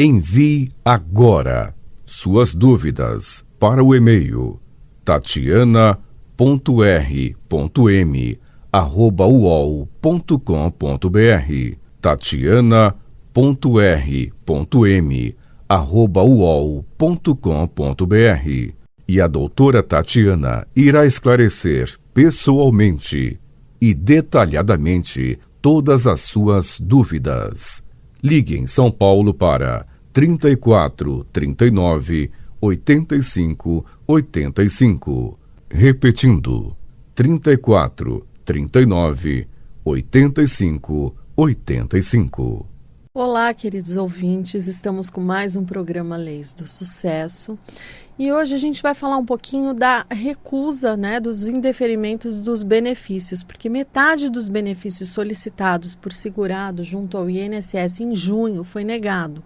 Envie agora suas dúvidas para o e-mail tatiana.r.m@uol.com.br tatiana.r.m@uol.com.br e a doutora Tatiana irá esclarecer pessoalmente e detalhadamente todas as suas dúvidas. Ligue em São Paulo para 34 39 85 85. Repetindo, 34 39 85 85. Olá, queridos ouvintes, estamos com mais um programa Leis do Sucesso e hoje a gente vai falar um pouquinho da recusa, dos indeferimentos dos benefícios, porque metade dos benefícios solicitados por segurado junto ao INSS em junho foi negado.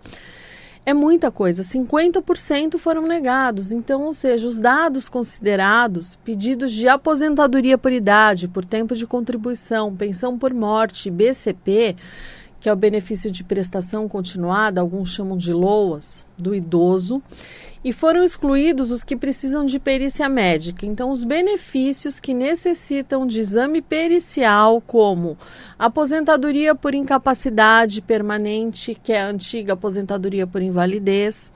É muita coisa, 50% foram negados, então, ou seja, os dados considerados, pedidos de aposentadoria por idade, por tempo de contribuição, pensão por morte, BCP, que é o benefício de prestação continuada, alguns chamam de LOAS, do idoso, e foram excluídos os que precisam de perícia médica. Então, os benefícios que necessitam de exame pericial, como aposentadoria por incapacidade permanente, que é a antiga aposentadoria por invalidez,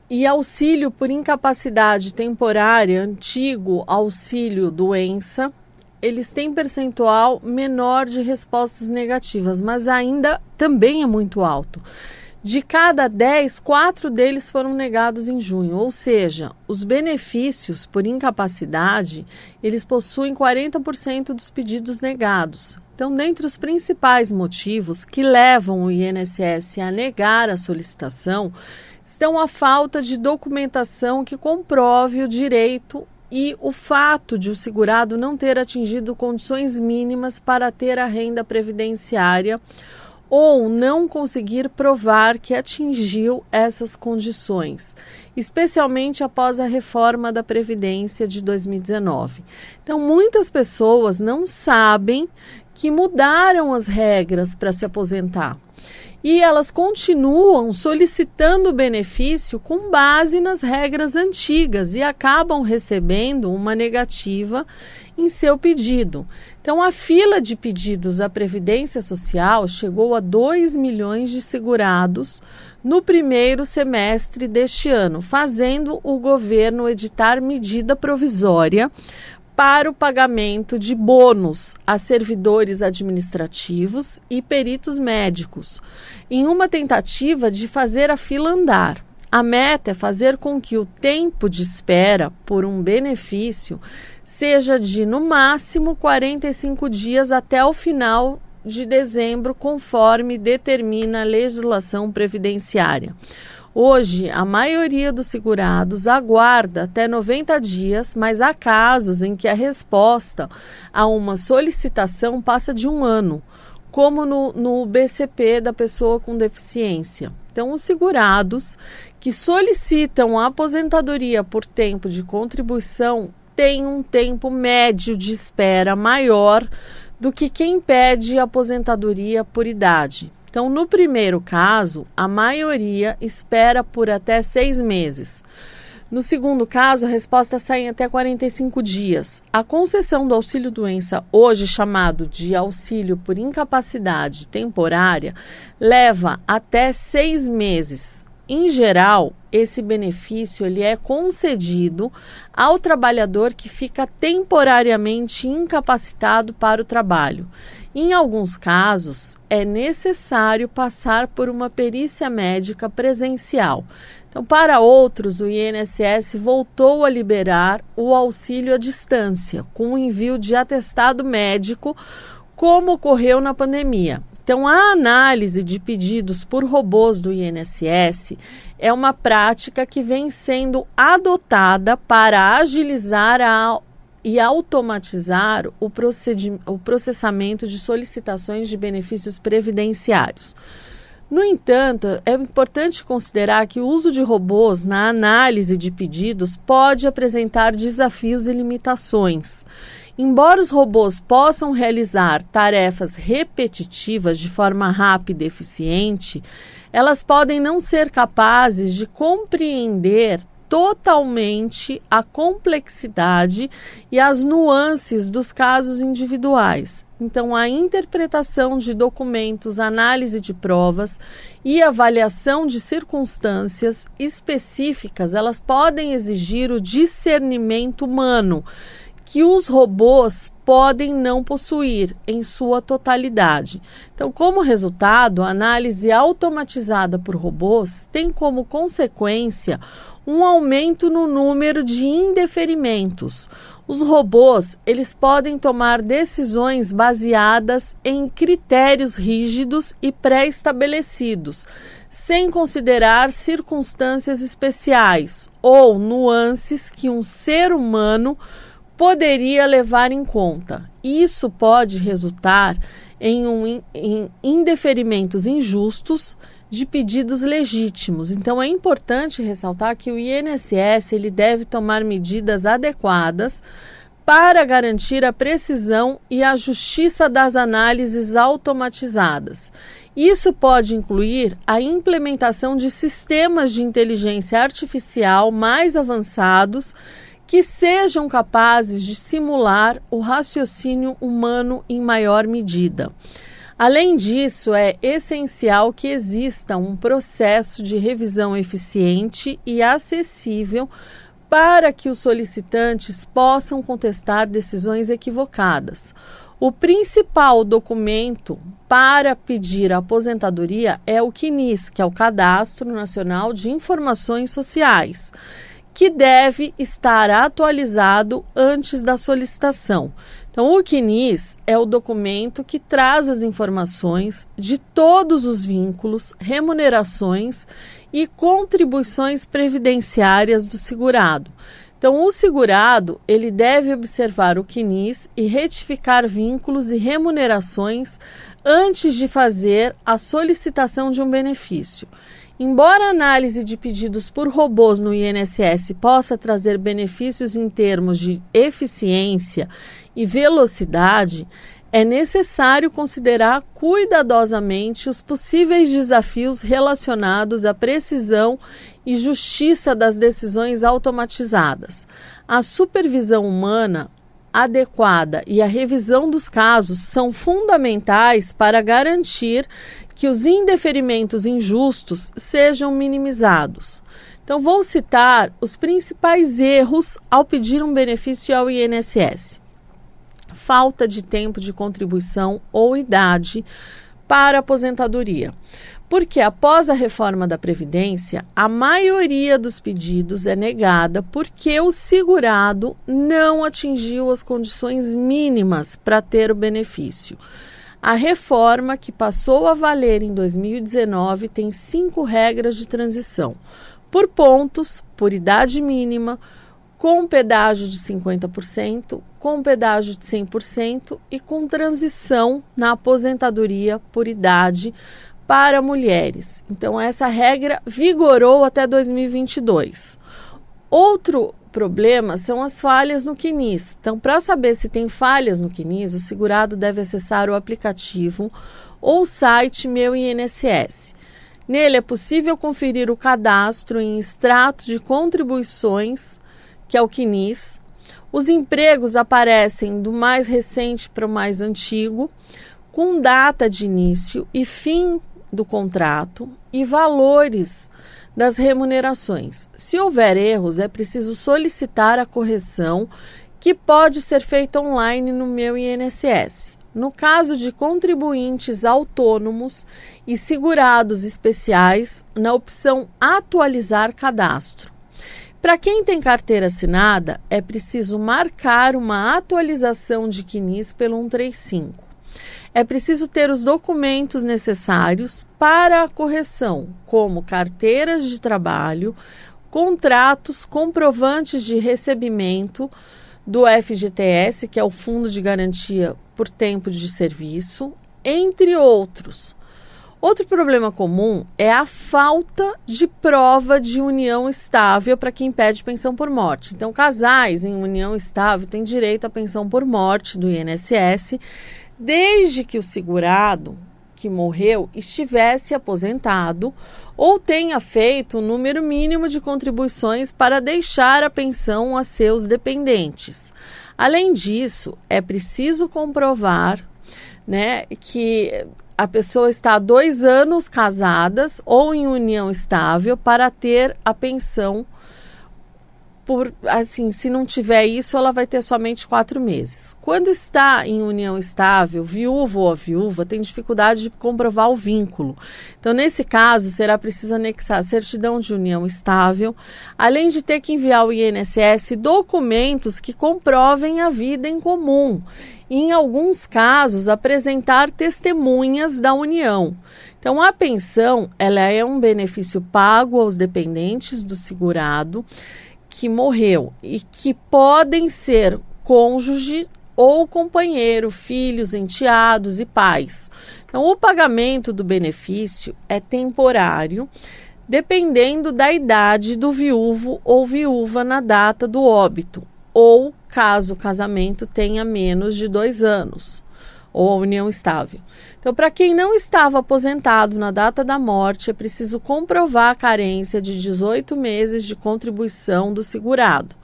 e auxílio por incapacidade temporária, antigo auxílio doença, eles têm percentual menor de respostas negativas, mas ainda também é muito alto. De cada 10, 4 deles foram negados em junho, ou seja, os benefícios por incapacidade, eles possuem 40% dos pedidos negados. Então, dentre os principais motivos que levam o INSS a negar a solicitação, estão a falta de documentação que comprove o direito e o fato de o segurado não ter atingido condições mínimas para ter a renda previdenciária ou não conseguir provar que atingiu essas condições, especialmente após a reforma da Previdência de 2019. Então, muitas pessoas não sabem que mudaram as regras para se aposentar. E elas continuam solicitando benefício com base nas regras antigas e acabam recebendo uma negativa em seu pedido. Então, a fila de pedidos à Previdência Social chegou a 2 milhões de segurados no primeiro semestre deste ano, fazendo o governo editar medida provisória para o pagamento de bônus a servidores administrativos e peritos médicos, em uma tentativa de fazer a fila andar. A meta é fazer com que o tempo de espera por um benefício seja de, no máximo, 45 dias até o final de dezembro, conforme determina a legislação previdenciária. Hoje, a maioria dos segurados aguarda até 90 dias, mas há casos em que a resposta a uma solicitação passa de 1 ano, como no BCP da pessoa com deficiência. Então, os segurados que solicitam a aposentadoria por tempo de contribuição têm um tempo médio de espera maior do que quem pede aposentadoria por idade. Então, no primeiro caso, a maioria espera por até 6 meses. No segundo caso, a resposta sai em até 45 dias. A concessão do auxílio-doença, hoje chamado de auxílio por incapacidade temporária, leva até 6 meses. Em geral, esse benefício ele é concedido ao trabalhador que fica temporariamente incapacitado para o trabalho. Em alguns casos, é necessário passar por uma perícia médica presencial. Então, para outros, o INSS voltou a liberar o auxílio à distância, com o envio de atestado médico, como ocorreu na pandemia. Então, a análise de pedidos por robôs do INSS é uma prática que vem sendo adotada para agilizar e automatizar o processamento de solicitações de benefícios previdenciários. No entanto, é importante considerar que o uso de robôs na análise de pedidos pode apresentar desafios e limitações. Embora os robôs possam realizar tarefas repetitivas de forma rápida e eficiente, elas podem não ser capazes de compreender totalmente a complexidade e as nuances dos casos individuais. Então, a interpretação de documentos, análise de provas e avaliação de circunstâncias específicas, elas podem exigir o discernimento humano, que os robôs podem não possuir em sua totalidade. Então, como resultado, a análise automatizada por robôs tem como consequência um aumento no número de indeferimentos. Os robôs, eles podem tomar decisões baseadas em critérios rígidos e pré-estabelecidos, sem considerar circunstâncias especiais ou nuances que um ser humano poderia levar em conta. Isso pode resultar em indeferimentos injustos de pedidos legítimos. Então, é importante ressaltar que o INSS ele deve tomar medidas adequadas para garantir a precisão e a justiça das análises automatizadas. Isso pode incluir a implementação de sistemas de inteligência artificial mais avançados que sejam capazes de simular o raciocínio humano em maior medida. Além disso, é essencial que exista um processo de revisão eficiente e acessível para que os solicitantes possam contestar decisões equivocadas. O principal documento para pedir a aposentadoria é o CNIS, que é o Cadastro Nacional de Informações Sociais, que deve estar atualizado antes da solicitação. Então, o CNIS é o documento que traz as informações de todos os vínculos, remunerações e contribuições previdenciárias do segurado. Então, o segurado ele deve observar o CNIS e retificar vínculos e remunerações antes de fazer a solicitação de um benefício. Embora a análise de pedidos por robôs no INSS possa trazer benefícios em termos de eficiência e velocidade, é necessário considerar cuidadosamente os possíveis desafios relacionados à precisão e justiça das decisões automatizadas. A supervisão humana adequada e a revisão dos casos são fundamentais para garantir que os indeferimentos injustos sejam minimizados. Então, vou citar os principais erros ao pedir um benefício ao INSS. Falta de tempo de contribuição ou idade para aposentadoria. Porque após a reforma da Previdência, a maioria dos pedidos é negada porque o segurado não atingiu as condições mínimas para ter o benefício. A reforma, que passou a valer em 2019, tem 5 regras de transição: por pontos, por idade mínima, com pedágio de 50%, com pedágio de 100% e com transição na aposentadoria por idade para mulheres. Então, essa regra vigorou até 2022. Outro problema são as falhas no CNIS. Então, para saber se tem falhas no CNIS, o segurado deve acessar o aplicativo ou o site Meu INSS. Nele é possível conferir o cadastro em extrato de contribuições, que é o CNIS. Os empregos aparecem do mais recente para o mais antigo, com data de início e fim do contrato e valores das remunerações. Se houver erros, é preciso solicitar a correção, que pode ser feita online no Meu INSS. No caso de contribuintes autônomos e segurados especiais, na opção Atualizar Cadastro. Para quem tem carteira assinada, é preciso marcar uma atualização de CNIS pelo 135. É preciso ter os documentos necessários para a correção, como carteiras de trabalho, contratos, comprovantes de recebimento do FGTS, que é o Fundo de Garantia por Tempo de Serviço, entre outros. Outro problema comum é a falta de prova de união estável para quem pede pensão por morte. Então, casais em união estável têm direito à pensão por morte do INSS, desde que o segurado que morreu estivesse aposentado ou tenha feito o número mínimo de contribuições para deixar a pensão a seus dependentes. Além disso, é preciso comprovar, né, que a pessoa está há 2 anos casadas ou em união estável para ter a pensão. Se não tiver isso, ela vai ter somente 4 meses. Quando está em união estável, viúvo ou a viúva tem dificuldade de comprovar o vínculo. Então, nesse caso, será preciso anexar a certidão de união estável, além de ter que enviar ao INSS documentos que comprovem a vida em comum. E, em alguns casos, apresentar testemunhas da união. Então, a pensão, ela é um benefício pago aos dependentes do segurado que morreu e que podem ser cônjuge ou companheiro, filhos, enteados e pais. Então, o pagamento do benefício é temporário, dependendo da idade do viúvo ou viúva na data do óbito, ou caso o casamento tenha menos de 2 anos, ou a união estável. Então, para quem não estava aposentado na data da morte, é preciso comprovar a carência de 18 meses de contribuição do segurado.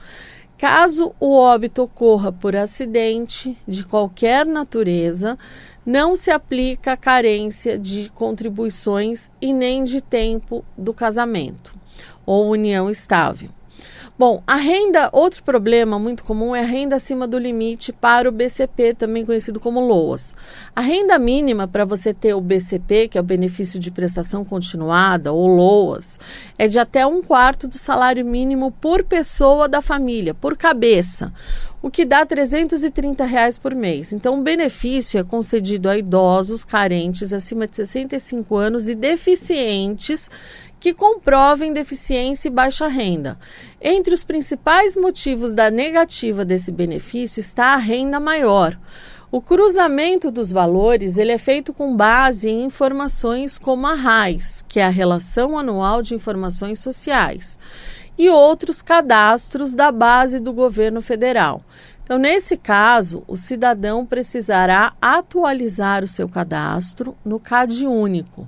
Caso o óbito ocorra por acidente de qualquer natureza, não se aplica a carência de contribuições e nem de tempo do casamento ou união estável. Bom, a renda, outro problema muito comum é a renda acima do limite para o BCP, também conhecido como LOAS. A renda mínima para você ter o BCP, que é o benefício de prestação continuada, ou LOAS, é de até 1/4 do salário mínimo por pessoa da família, por cabeça, o que dá R$ 330 por mês. Então, o benefício é concedido a idosos, carentes, acima de 65 anos e deficientes que comprovem deficiência e baixa renda. Entre os principais motivos da negativa desse benefício está a renda maior. O cruzamento dos valores ele é feito com base em informações como a RAIS, que é a Relação Anual de Informações Sociais, e outros cadastros da base do governo federal. Então, nesse caso, o cidadão precisará atualizar o seu cadastro no CadÚnico,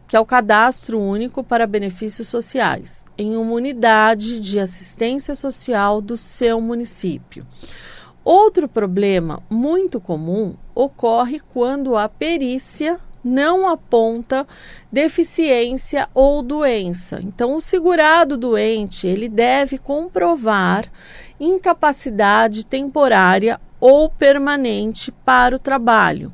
que é o Cadastro Único para Benefícios Sociais, em uma unidade de assistência social do seu município. Outro problema muito comum ocorre quando a perícia não aponta deficiência ou doença. Então, o segurado doente, ele deve comprovar incapacidade temporária ou permanente para o trabalho.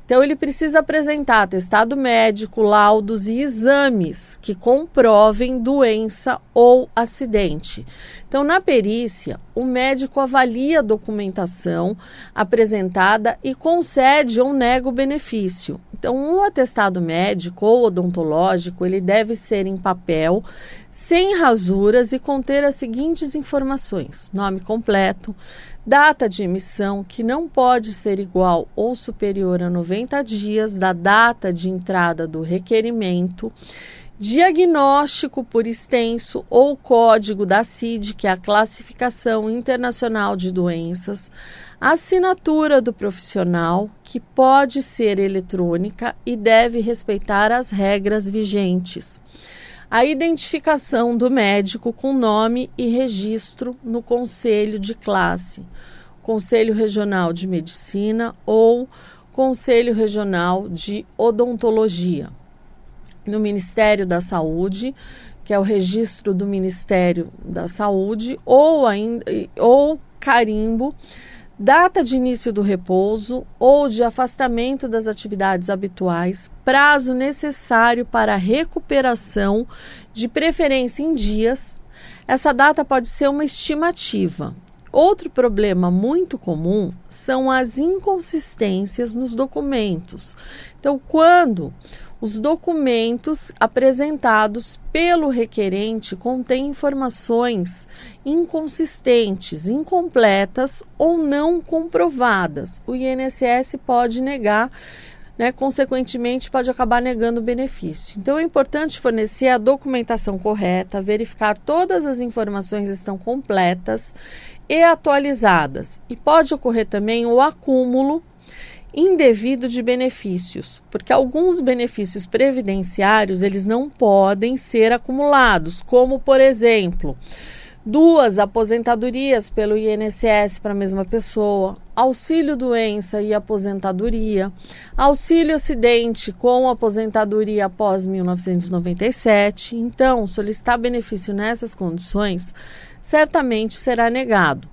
Então, ele precisa apresentar atestado médico, laudos e exames que comprovem doença ou acidente. Então, na perícia, o médico avalia a documentação apresentada e concede ou nega o benefício. Então, o atestado médico ou odontológico, ele deve ser em papel, sem rasuras e conter as seguintes informações: nome completo, data de emissão, que não pode ser igual ou superior a 90 dias da data de entrada do requerimento, diagnóstico por extenso ou código da CID, que é a Classificação Internacional de Doenças, assinatura do profissional, que pode ser eletrônica e deve respeitar as regras vigentes. A identificação do médico com nome e registro no Conselho de Classe, Conselho Regional de Medicina ou Conselho Regional de Odontologia. No Ministério da Saúde, que é o registro do Ministério da Saúde, ou carimbo, data de início do repouso ou de afastamento das atividades habituais, prazo necessário para a recuperação, de preferência em dias. Essa data pode ser uma estimativa. Outro problema muito comum são as inconsistências nos documentos. Então, quando os documentos apresentados pelo requerente contêm informações inconsistentes, incompletas ou não comprovadas, o INSS pode negar, consequentemente pode acabar negando o benefício. Então, é importante fornecer a documentação correta, verificar todas as informações estão completas e atualizadas. E pode ocorrer também o acúmulo indevido de benefícios, porque alguns benefícios previdenciários eles não podem ser acumulados, como por exemplo, 2 aposentadorias pelo INSS para a mesma pessoa, auxílio doença e aposentadoria, auxílio acidente com aposentadoria após 1997. Então, solicitar benefício nessas condições certamente será negado.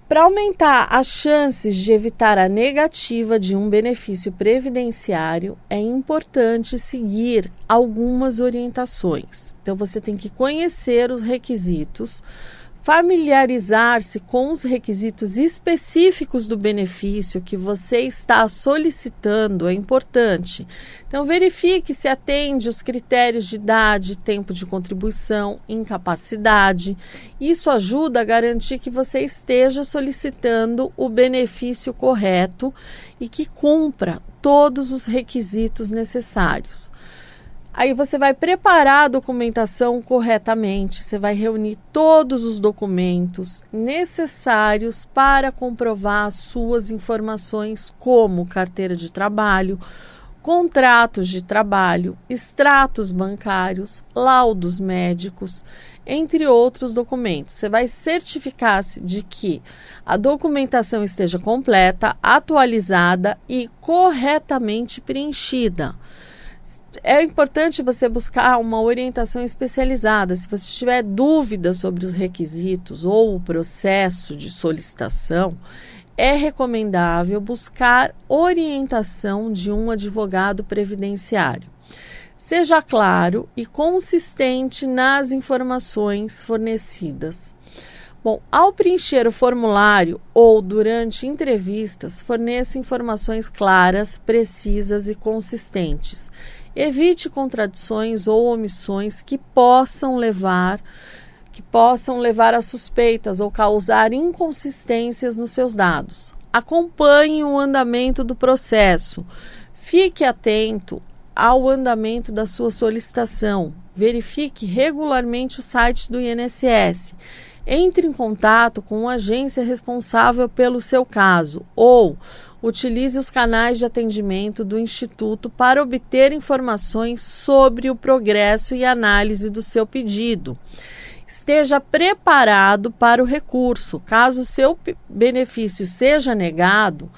Para aumentar as chances de evitar a negativa de um benefício previdenciário, é importante seguir algumas orientações. Então, você tem que conhecer os requisitos, familiarizar-se com os requisitos específicos do benefício que você está solicitando, é importante. Então, verifique se atende os critérios de idade, tempo de contribuição, incapacidade. Isso ajuda a garantir que você esteja solicitando o benefício correto e que cumpra todos os requisitos necessários. Aí você vai preparar a documentação corretamente, você vai reunir todos os documentos necessários para comprovar as suas informações, como carteira de trabalho, contratos de trabalho, extratos bancários, laudos médicos, entre outros documentos. Você vai certificar-se de que a documentação esteja completa, atualizada e corretamente preenchida. É importante você buscar uma orientação especializada. Se você tiver dúvidas sobre os requisitos ou o processo de solicitação, é recomendável buscar orientação de um advogado previdenciário. Seja claro e consistente nas informações fornecidas. Bom, ao preencher o formulário ou durante entrevistas, forneça informações claras, precisas e consistentes. Evite contradições ou omissões que possam levar a suspeitas ou causar inconsistências nos seus dados. Acompanhe o andamento do processo. Fique atento ao andamento da sua solicitação. Verifique regularmente o site do INSS. Entre em contato com a agência responsável pelo seu caso ou utilize os canais de atendimento do Instituto para obter informações sobre o progresso e análise do seu pedido. Esteja preparado para o recurso. Caso o seu benefício seja negado,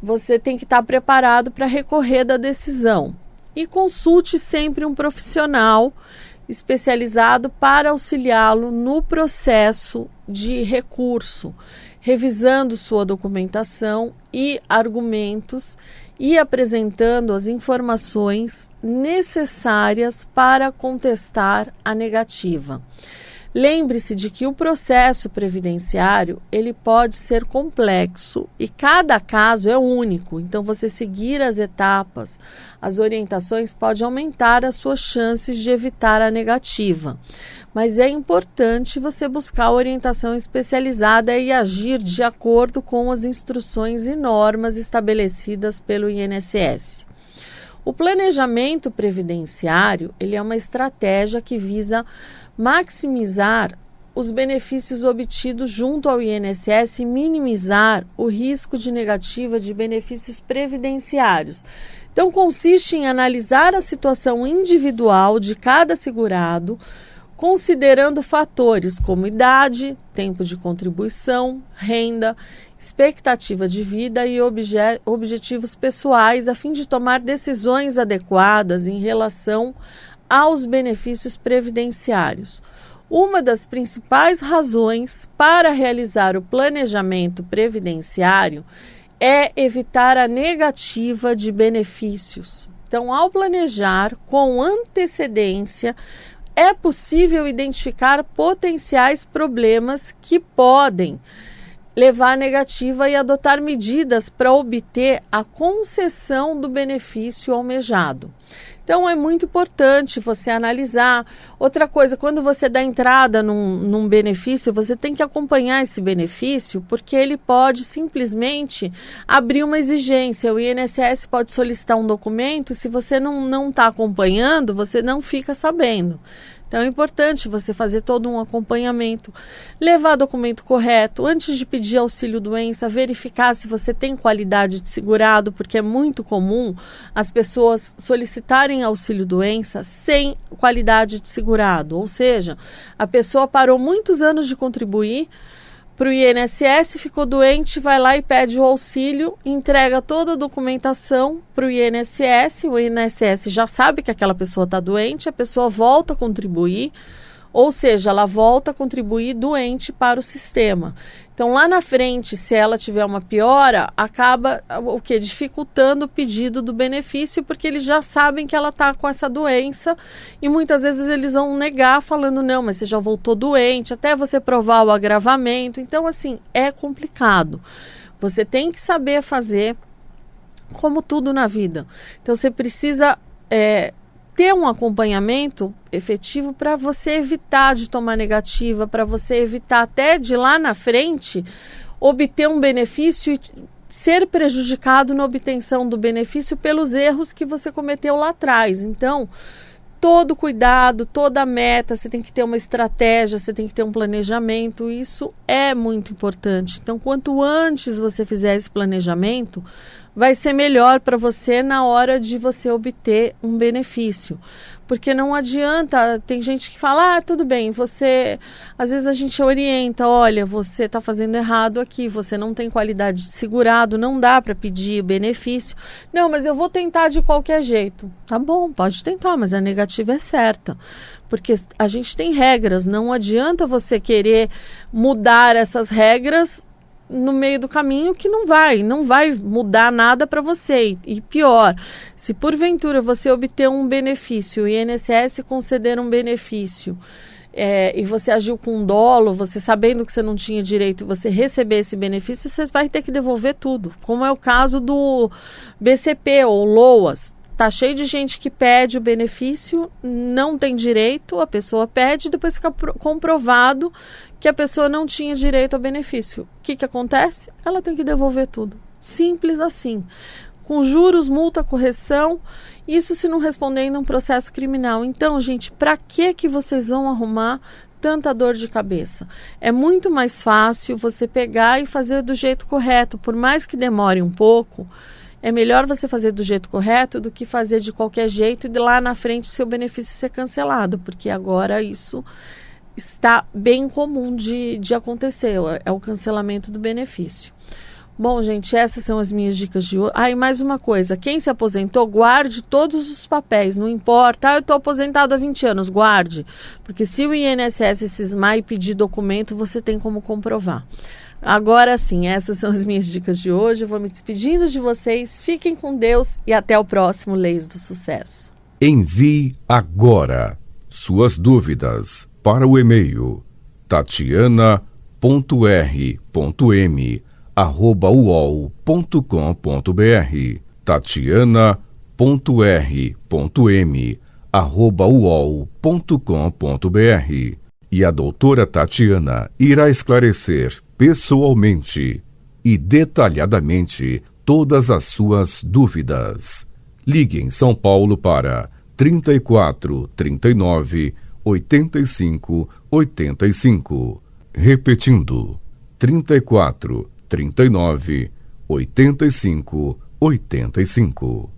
você tem que estar preparado para recorrer da decisão. E consulte sempre um profissional especializado para auxiliá-lo no processo de recurso, revisando sua documentação e argumentos e apresentando as informações necessárias para contestar a negativa. Lembre-se de que o processo previdenciário ele pode ser complexo e cada caso é único. Então, você seguir as etapas, as orientações pode aumentar as suas chances de evitar a negativa. Mas é importante você buscar orientação especializada e agir de acordo com as instruções e normas estabelecidas pelo INSS. O planejamento previdenciário ele é uma estratégia que visa maximizar os benefícios obtidos junto ao INSS e minimizar o risco de negativa de benefícios previdenciários. Então, consiste em analisar a situação individual de cada segurado, considerando fatores como idade, tempo de contribuição, renda, expectativa de vida e objetivos pessoais, a fim de tomar decisões adequadas em relação aos benefícios previdenciários. Uma das principais razões para realizar o planejamento previdenciário é evitar a negativa de benefícios. Então, ao planejar com antecedência, é possível identificar potenciais problemas que podem levar à negativa e adotar medidas para obter a concessão do benefício almejado. Então, é muito importante você analisar. Outra coisa, quando você dá entrada num benefício, você tem que acompanhar esse benefício, porque ele pode simplesmente abrir uma exigência. O INSS pode solicitar um documento, e se você não está acompanhando, você não fica sabendo. Então é importante você fazer todo um acompanhamento, levar documento correto, antes de pedir auxílio-doença, verificar se você tem qualidade de segurado, porque é muito comum as pessoas solicitarem auxílio-doença sem qualidade de segurado, ou seja, a pessoa parou muitos anos de contribuir para o INSS, ficou doente, vai lá e pede o auxílio, entrega toda a documentação para o INSS já sabe que aquela pessoa está doente, a pessoa volta a contribuir, ou seja, ela volta a contribuir doente para o sistema. Então, lá na frente, se ela tiver uma piora, acaba o quê? Dificultando o pedido do benefício, porque eles já sabem que ela está com essa doença e muitas vezes eles vão negar falando, não, mas você já voltou doente, até você provar o agravamento. Então, assim, é complicado. Você tem que saber fazer como tudo na vida. Então, você precisa ter um acompanhamento efetivo para você evitar de tomar negativa, para você evitar até de lá na frente obter um benefício e ser prejudicado na obtenção do benefício pelos erros que você cometeu lá atrás. Então, todo cuidado, toda meta, você tem que ter uma estratégia, você tem que ter um planejamento, isso é muito importante. Então, quanto antes você fizer esse planejamento, vai ser melhor para você na hora de você obter um benefício. Porque não adianta, tem gente que fala, tudo bem, às vezes a gente orienta, olha, você está fazendo errado aqui, você não tem qualidade de segurado, não dá para pedir benefício. Não, mas eu vou tentar de qualquer jeito. Tá bom, pode tentar, mas a negativa é certa. Porque a gente tem regras, não adianta você querer mudar essas regras no meio do caminho que não vai mudar nada para você. E pior, se porventura você obter um benefício, o INSS conceder um benefício e você agiu com dolo, você sabendo que você não tinha direito, você receber esse benefício, você vai ter que devolver tudo, como é o caso do BCP ou LOAS. Tá cheio de gente que pede o benefício, não tem direito, a pessoa pede, depois fica comprovado que a pessoa não tinha direito ao benefício. O que acontece? Ela tem que devolver tudo. Simples assim. Com juros, multa, correção, isso se não responder em um processo criminal. Então, gente, para que vocês vão arrumar tanta dor de cabeça? É muito mais fácil você pegar e fazer do jeito correto, por mais que demore um pouco. É melhor você fazer do jeito correto do que fazer de qualquer jeito e de lá na frente seu benefício ser cancelado, porque agora isso está bem comum de acontecer, é o cancelamento do benefício. Bom, gente, essas são as minhas dicas de hoje. E mais uma coisa, quem se aposentou, guarde todos os papéis, não importa, eu estou aposentado há 20 anos, guarde, porque se o INSS cismar e pedir documento, você tem como comprovar. Agora sim, essas são as minhas dicas de hoje. Eu vou me despedindo de vocês. Fiquem com Deus e até o próximo Leis do Sucesso. Envie agora suas dúvidas para o e-mail tatiana.r.m@uol.com.br tatiana.r.m@uol.com.br E a doutora Tatiana irá esclarecer pessoalmente e detalhadamente todas as suas dúvidas. Ligue em São Paulo para 34 39 85 85. Repetindo, 34 39 85 85.